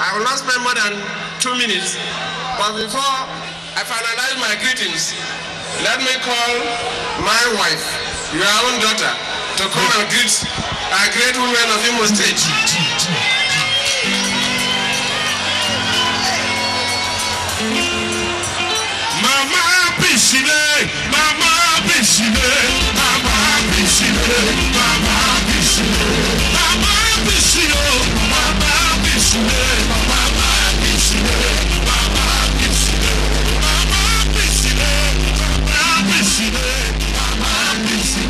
I will not spend more than 2 minutes. But before I finalize my greetings, let me call my wife, your own daughter, to come and greet our great women of Imo State. Mama Bishile, Mama Bishile, Mama Bishile, Mama Bishile, Mama Bishile, Mama Bishile, Mama Bishile, Mama Bishile, Mama Bishile, Mama Bishile, Mama Bishile, Mama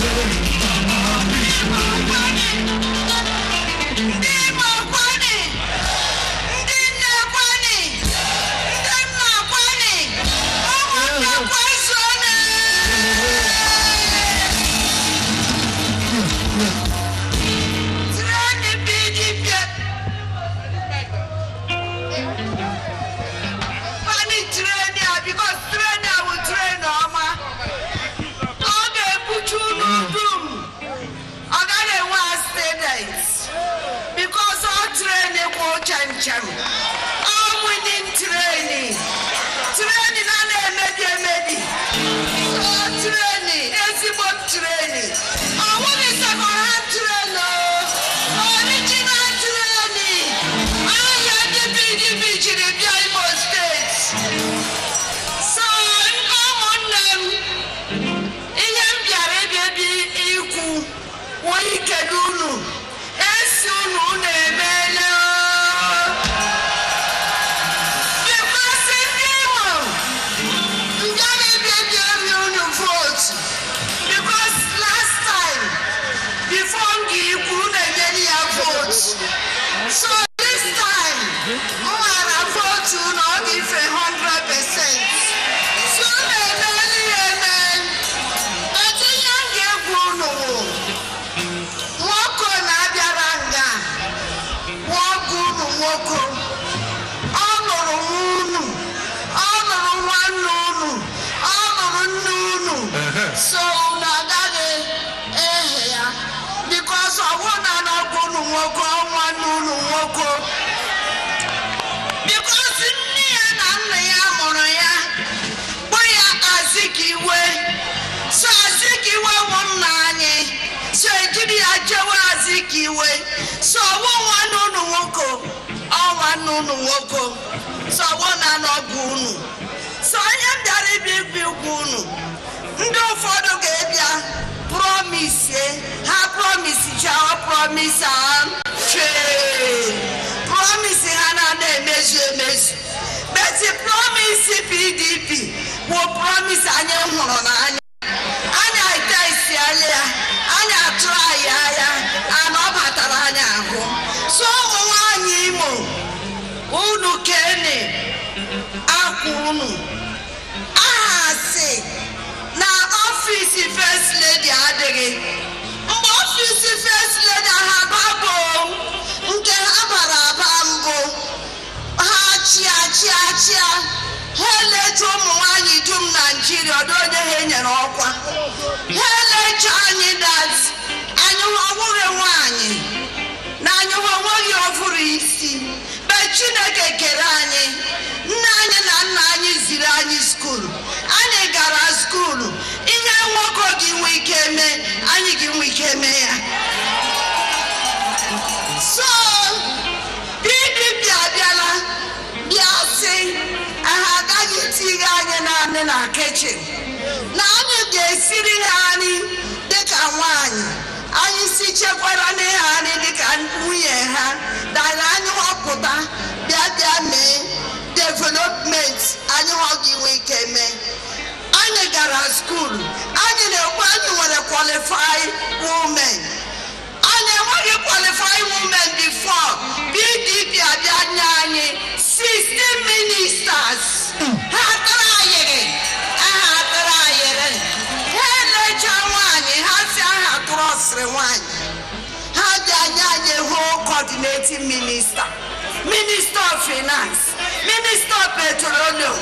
Minister of Finance, Minister of Petroleum,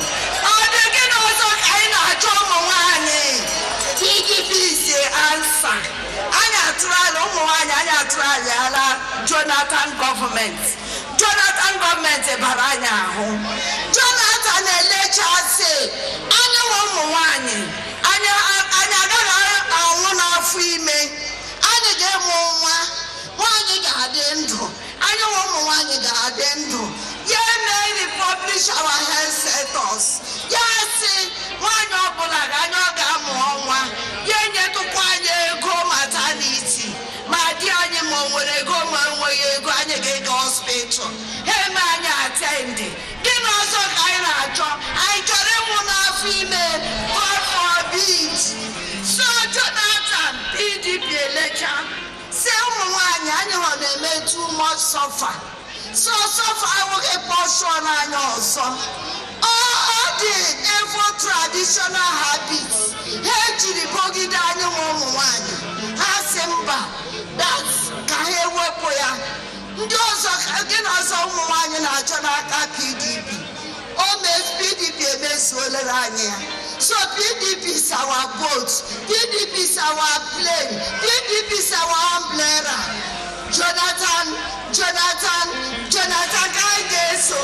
answer. Jonathan government anyị ahụ. Jonathan elechasị anyị ụmụ nwanyị anyị agaghị anwụ n'afọ ime. Anyị ga-emụ nwa, nwanyị ga-adị ndụ, anyị ụmụ nwanyị ga-adị ndụ. Ya mee republish our health sectors. Ya sị nwanyị ọbụla anyị ọ ga-amụ ọnwa, ya enyetụkwa anyị ego maternity. Ma di anyị ma o nwere ego ma enweghị ego, anyị ga-ega hospital. Ha eme anyị atendi. Gịnị ọzọ ka anyị na-achọ? Anyị chọrọ ịmụ n'afọ ime. God forbid. So Jonathan PDP election si ụmụ nwanyị anyị hụ na-eme too much suffer. So suffer awụghị portion anyị ọzọ. All the evil traditional habits ha ejiri bogide anyị ụmụ nwanyị. Ha si mba that ka ha ewepụ ya. Ndị ọzọ gị na ọzọ ụmụ nwanyị na-achọ n'aka PDP. PDP emezuolere anyị ya. So PDP is our boat, PDP is our plane, PDP is our umbrella. Jonathan ka anyị ga-eso.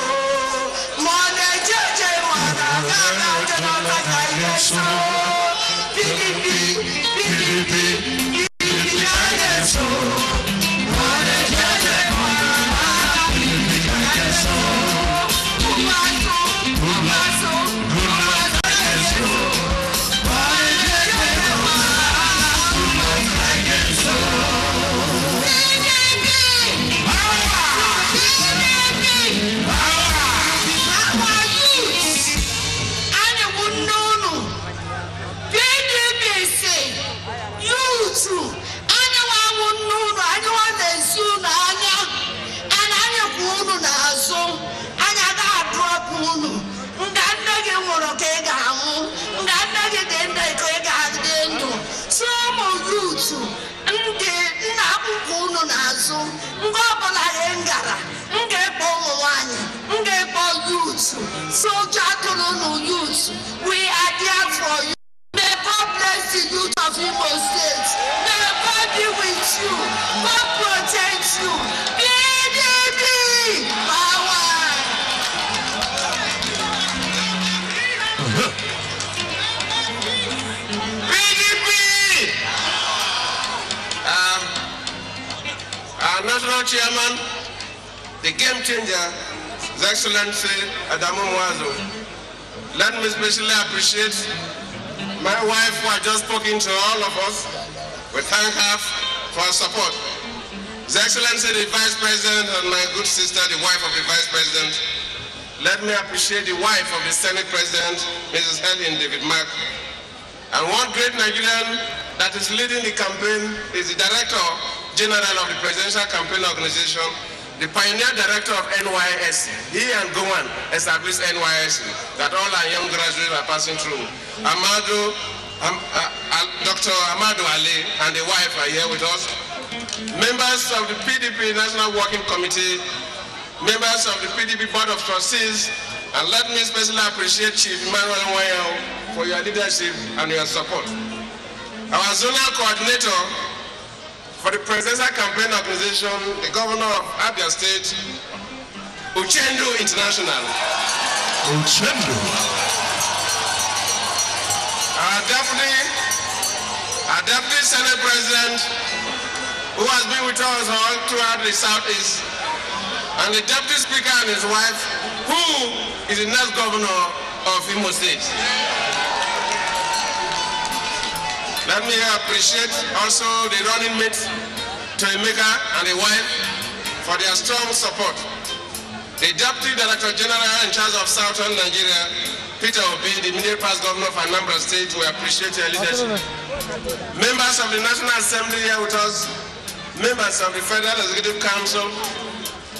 Ma ọ na-eje nwara gaga Jonathan ka anyị ga-eso. PDP ka anyị ga-eso. Ma ọ na-eje nwara PDP ka anyị ga-eso. Youth, we are there for you. May God bless the youth of Imo State. May God be with you. God protect you. PDP power. PDP. Our national chairman, the game changer, His Excellency Adamu Mwazo. Let me especially appreciate my wife who has just spoken to all of us. We thank her for her support. His Excellency the Vice President and my good sister, the wife of the Vice President. Let me appreciate the wife of the Senate President, Mrs. Helen David Mark. And one great Nigerian that is leading the campaign is the Director General of the Presidential Campaign Organization, the pioneer director of NYSC. He and Gowan established NYSC that all our young graduates are passing through. Dr. Amadou Ali and the wife are here with us. Members of the PDP National Working Committee, members of the PDP Board of Trustees, and let me especially appreciate Chief Emmanuel Nwayao for your leadership and your support. Our zonal coordinator for the Presidential Campaign Organization, the Governor of Abia State, Uchendu International. Uchendu. Our Deputy Senate President, who has been with us all throughout the Southeast, and the Deputy Speaker and his wife, who is the next Governor of Imo State. Let me appreciate also the running mate, Toymaker and the wife, for their strong support. The Deputy Director General in charge of Southern Nigeria, Peter Obi, the immediate past governor of Anambra State, we appreciate your leadership. Members of the National Assembly here with us, members of the Federal Executive Council,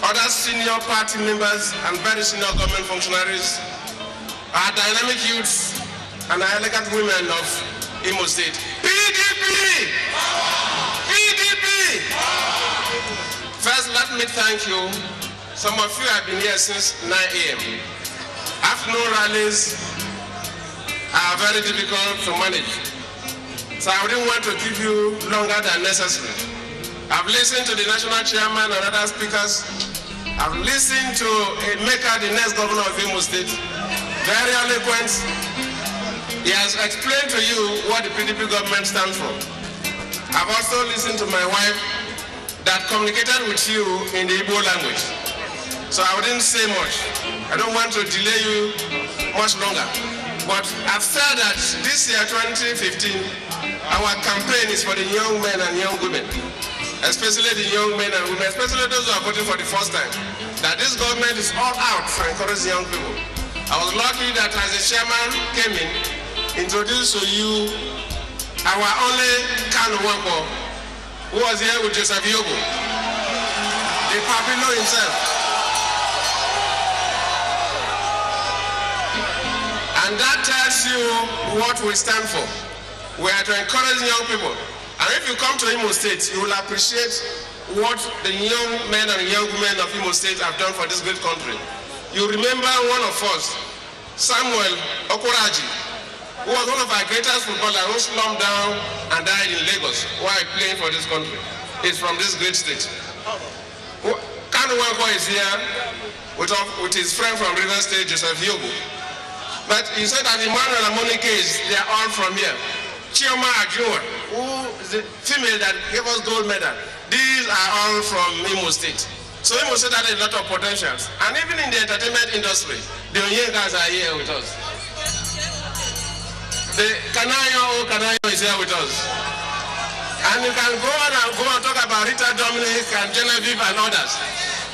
other senior party members and very senior government functionaries, our dynamic youths and our elegant women of Imo State. PDP! PDP! First, let me thank you. Some of you have been here since 9 a.m. Afternoon rallies are very difficult to manage. So I wouldn't want to give you longer than necessary. I've listened to the national chairman and other speakers I've listened to Emeka, the next governor of Imo State, very eloquent. He has explained to you what the PDP government stands for. I've also listened to my wife that communicated with you in the Igbo language. So I wouldn't say much. I don't want to delay you much longer. But I've said that this year, 2015, our campaign is for the young men and young women, especially the young men and women, especially those who are voting for the first time, that this government is all out to encourage young people. I was lucky that as the chairman came in, introduced to you our only Kanu Wampo, who was here with Joseph Yobo, the Papino himself. And that tells you what we stand for. We are to encourage young people. And if you come to Imo State, you will appreciate what the young men and young women of Imo State have done for this great country. You remember one of us, Samuel Okoraji, who was one of our greatest footballers who slumped down and died in Lagos while playing for this country. He's from this great state. Kanu Wampo is here with his friend from River State, Joseph Yobo. But he said that Emmanuel and Monique, they are all from here. Chioma Ajua, who is the female that gave us gold medal, these are all from Imo State. So Imo State had a lot of potentials. And even in the entertainment industry, the Onyengas are here with us. The Kanayo is here with us. And you can go and talk about Rita Dominic and Genevieve and others.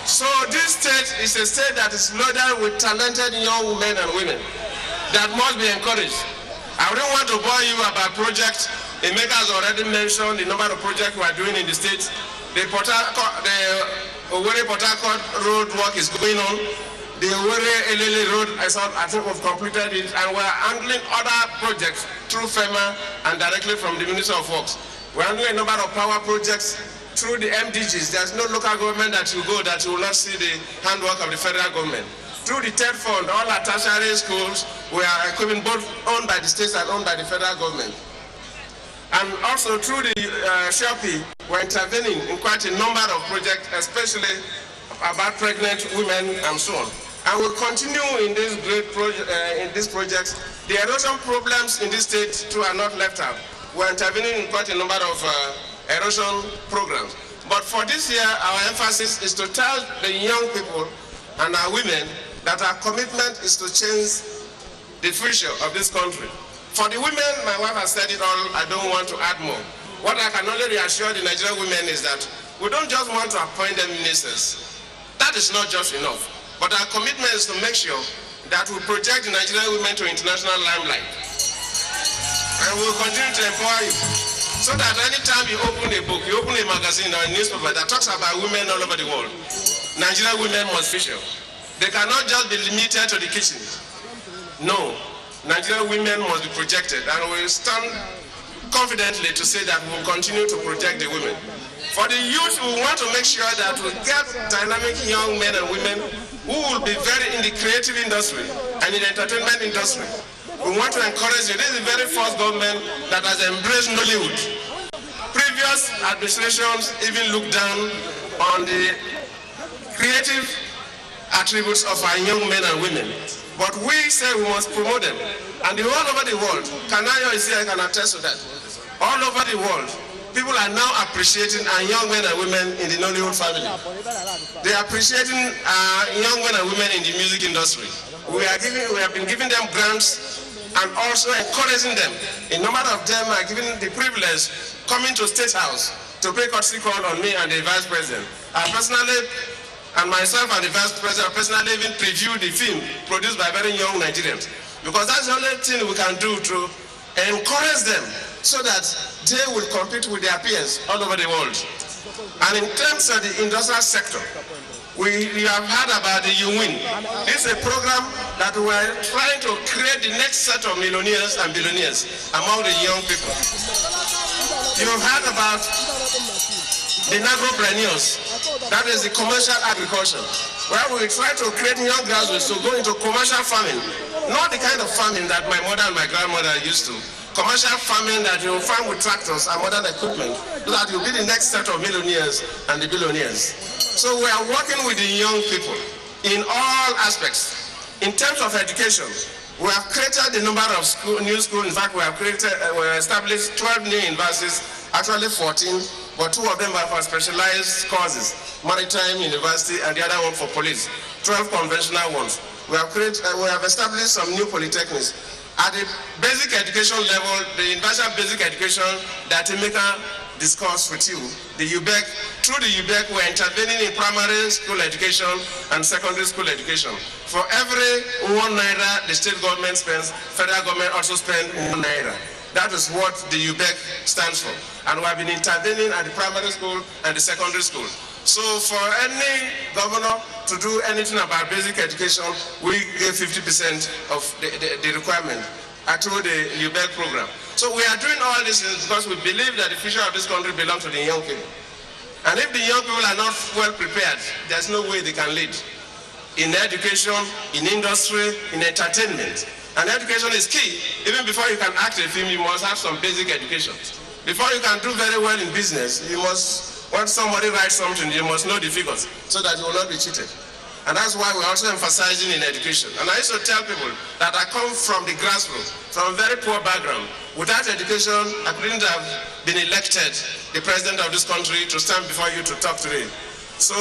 So this state is a state that is loaded with talented young men and women that must be encouraged. I don't want to bore you about projects. Emeka has already mentioned the number of projects we are doing in the state. The Owerri-Port Harcourt road work is going on. The Owerri-Elele road, I think we've completed it, and we're handling other projects through FEMA and directly from the Ministry of Works. We're handling a number of power projects through the MDGs. There's no local government that you go that you will not see the handwork of the federal government. Through the TED Fund, all our tertiary schools, we are equipping both owned by the states and owned by the federal government. And also through the Shopee, we're intervening in quite a number of projects, especially about pregnant women and so on. And we'll continue in this great these projects. The erosion problems in this state too are not left out. We're intervening in quite a number of erosion programs. But for this year, our emphasis is to tell the young people and our women that our commitment is to change the future of this country. For the women, my wife has said it all, I don't want to add more. What I can only reassure the Nigerian women is that we don't just want to appoint them ministers. That is not just enough. But our commitment is to make sure that we project the Nigerian women to international limelight. And we will continue to empower you. So that anytime you open a book, you open a magazine or a newspaper that talks about women all over the world, Nigerian women must feature. They cannot just be limited to the kitchen. No, Nigerian women must be projected, and we stand confidently to say that we will continue to project the women. For the youth, we want to make sure that we get dynamic young men and women who will be very in the creative industry and in the entertainment industry. We want to encourage you. This is the very first government that has embraced Nollywood. Previous administrations even looked down on the creative attributes of our young men and women. But we say we must promote them. And all over the world, Kanayo is here, I can attest to that. All over the world, people are now appreciating our young men and women in the Nollywood family. They are appreciating our young men and women in the music industry. We have been giving them grants and also encouraging them. A number of them are given the privilege coming to State House to pay courtesy call on me and the Vice President. I personally, and myself and the Vice President personally even preview the film produced by very young Nigerians. Because that's the only thing we can do to encourage them so that they will compete with their peers all over the world. And in terms of the industrial sector, you have heard about the YouWin. This is a program that we are trying to create the next set of millionaires and billionaires among the young people. You have heard about the Nagropreneurs, that is the commercial agriculture, where we try to create young graduates to go into commercial farming, not the kind of farming that my mother and my grandmother used to, commercial farming that you will farm with tractors and modern equipment, so that you'll be the next set of millionaires and the billionaires. So we are working with the young people in all aspects. In terms of education, we have created a number of new schools. In fact, we have established 12 new universities, actually 14, but 2 of them are for specialized courses, Maritime University and the other one for police, 12 conventional ones. We have established some new polytechnics. At the basic education level, the universal basic education that Emeka discussed with you, the UBEC, through the UBEC, we're intervening in primary school education and secondary school education. For every 1 naira the state government spends, federal government also spends 1 naira. That is what the UBEC stands for. And we have been intervening at the primary school and the secondary school. So for any governor to do anything about basic education, we give 50% of the requirement through the UBEC program. So we are doing all this because we believe that the future of this country belongs to the young people. And if the young people are not well prepared, there's no way they can lead. In education, in industry, in entertainment. And education is key. Even before you can act a film, you must have some basic education. Before you can do very well in business, you must, when somebody writes something, you must know the figures so that you will not be cheated. And that's why we're also emphasizing in education. And I used to tell people that I come from the grassroots, from a very poor background. Without education, I couldn't have been elected the president of this country to stand before you to talk today. So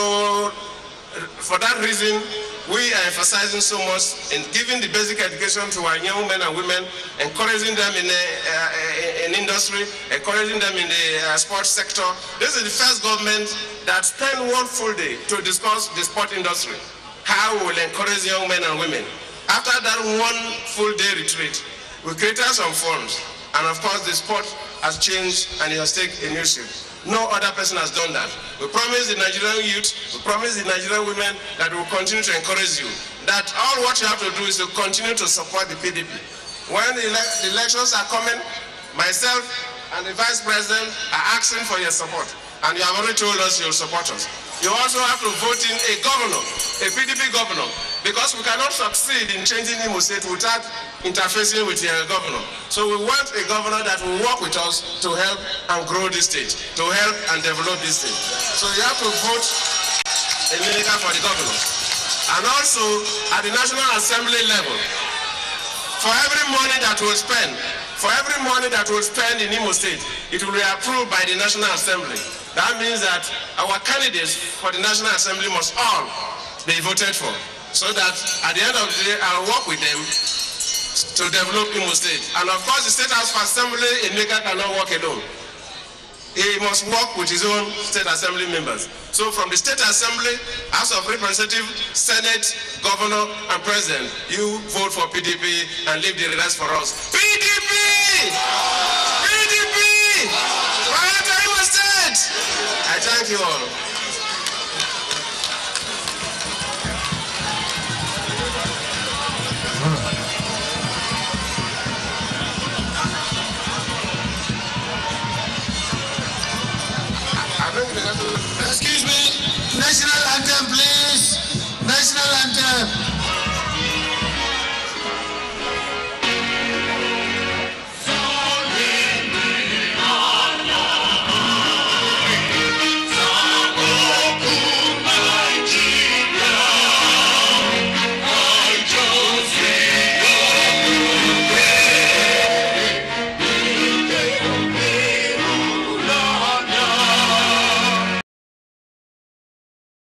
for that reason, we are emphasizing so much in giving the basic education to our young men and women, encouraging them in industry, encouraging them in the sports sector. This is the first government that spent 1 full day to discuss the sport industry, how we will encourage young men and women. After that 1 full day retreat, we created some funds, and of course the sport has changed and it has taken a new shape. No other person has done that. We promise the Nigerian youth, we promise the Nigerian women that we will continue to encourage you. That all what you have to do is to continue to support the PDP. When the elections are coming, myself and the Vice President are asking for your support. And you have already told us you'll support us. You also have to vote in a governor, a PDP governor, because we cannot succeed in changing Imo State without interfacing with your governor. So we want a governor that will work with us to help and grow this state, to help and develop this state. So you have to vote a minister for the governor. And also at the National Assembly level, for every money that we'll spend, in Imo State, it will be approved by the National Assembly. That means that our candidates for the National Assembly must all be voted for, so that at the end of the day, I'll work with them to develop Imo State. And of course, the State House of Assembly, Emeka cannot work alone. He must work with his own State Assembly members. So from the State Assembly, House of Representatives, Senate, Governor, and President, you vote for PDP and leave the rest for us. PDP! PDP! I thank you all.